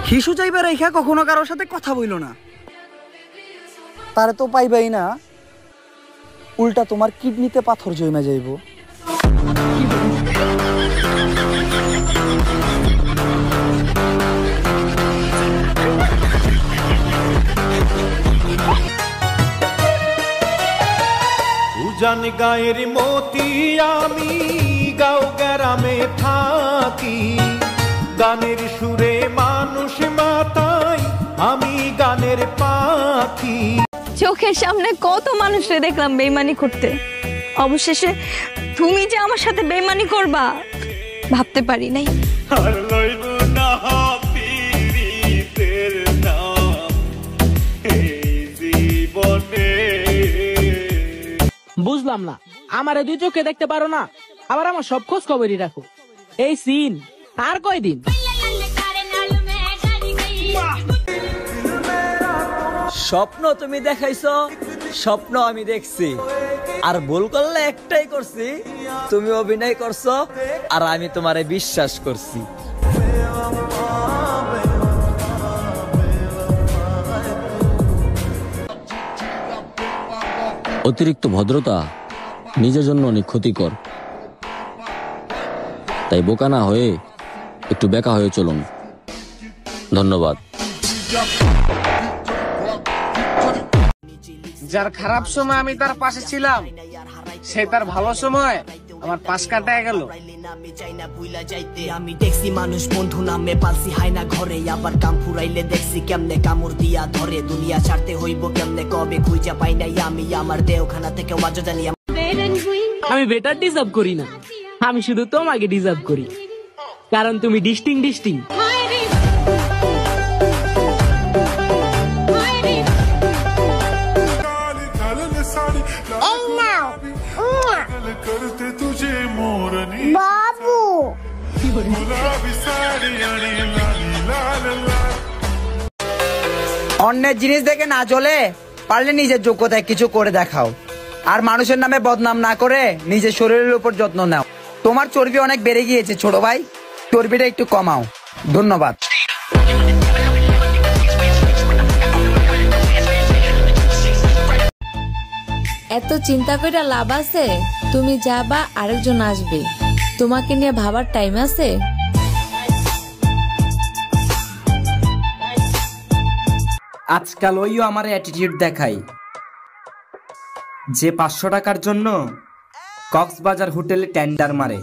হিসু চাইবে রেখা কখনো কারোর সাথে কথা বইল না, তারে তো পাইবাই না, উল্টা তোমার কিডনিতে পাথর জমে যাইব। উজান গায়ের মতি আমি গাঁও গ্রামে থাকি, গানের সুরে মানুষ মাতাই আমি গানের পাখি। চোখের সামনে কত মানুষরে দেখলাম বেইমানি করতে, অবশেষে তুমি যে আমার সাথে বেইমানি করবা ভাবতে পারি নাই। আর লইব না পীড়িতের নাম এই জীবনে। বুঝলাম না, আমারে দুই চোখে দেখতে পারো না, আবার আমার সব খোঁজ খবরই রাখো। এই সিন আর কয়দিন? স্বপ্ন তুমি দেখাইছো, স্বপ্ন আমি দেখছি, আর ভুল করলে একটাই করছি, তুমি অভিনয় করছো আর আমি তোমারে বিশ্বাস করছি। অতিরিক্ত ভদ্রতা নিজের জন্য অনেক ক্ষতিকর, তাই বোকা না হয়ে একটু বেকা হয়ে চলুন। ধন্যবাদ। যার খারাপ সময় আমি তার পাশে ছিলাম, সে তার ভালো সময় আমার পাশ কাটায় গেল। আমি দেখছি মানুষ বন্ধু নামে পালসি হায় না ঘরে, আবার কাম ফুরাইলে দেখছি কেমনে কামড় দিয়া ধরে। দুনিয়া ছাড়তে হইব কেমনে কবে খুঁজা পাই নাই আমি আমার দেহখানা থেকে ওয়াজ জানি। আমি বেটার ডিজার্ভ করি না, আমি শুধু তোমাকে ডিজার্ভ করি, কারণ তুমি ডিস্টিং। বাবু অন্যের জিনিস দেখে না চলে পারলে নিজের যোগ্যতায় কিছু করে দেখাও, আর মানুষের নামে বদনাম না করে নিজের শরীরের উপর যত্ন নাও। তোমার চর্বি অনেক বেড়ে গিয়েছে ছোট ভাই, চর্বিটা একটু কমাও। ধন্যবাদ। এত চিন্তা করে লাভ আছে? তুমি যাবা, আরেকজন আসবে, তোমাকে নিয়ে ভাবার টাইম আছে? আজকাল ওইও আমার অ্যাটিটিউড দেখাই, যে 500 টাকার জন্য কক্সবাজার হোটেলে টেন্ডার মারে।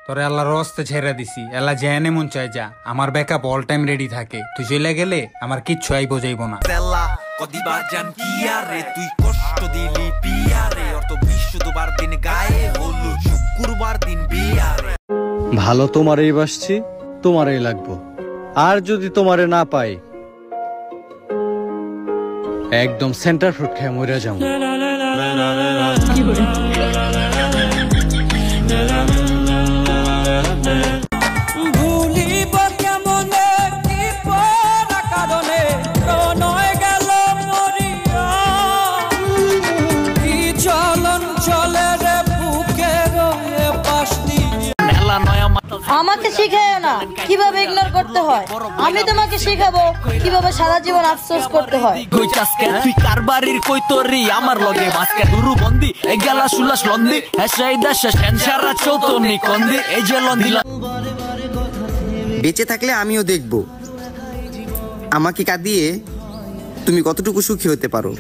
তোরে আল্লাহর রাস্তে ছেড়ে দিছি, এলা যেনে মন চাই যা, আমার ব্যাকআপ অল টাইম রেডি থাকে। তুই চলে গেলে আমার কিচ্ছু আইব যাইব না। কদিবার জান কি আরে তুই কষ্ট দিলি পিয়ারে, অত বৃহস্পতিবার দিন গায়ে হলুদ, শুক্রবার দিন বিয়ারে। ভালো তোমারই বাসছি, তোমারই লাগবো, আর যদি তোমারে না পাই একদম সেন্টার ফ্রুট খেয়ে মরে যাবো। আমাকে শিখায় না কিভাবে ইগনোর করতে হয়, আমি তোমাকে শিখাবো কিভাবে সারা জীবন আফসোস করতে হয়। তুই কারবারির কই তোরি আমার লগে মাসকে দুরু বন্দি এই গেলা সুলাস লন্দি হেসাই দাস সেনসারা চৌতনি কন্দি এই যে লন্দি। বেঁচে থাকলে আমিও দেখব আমাকে কাঁদিয়ে তুমি কতটুকু সুখী হতে পারো।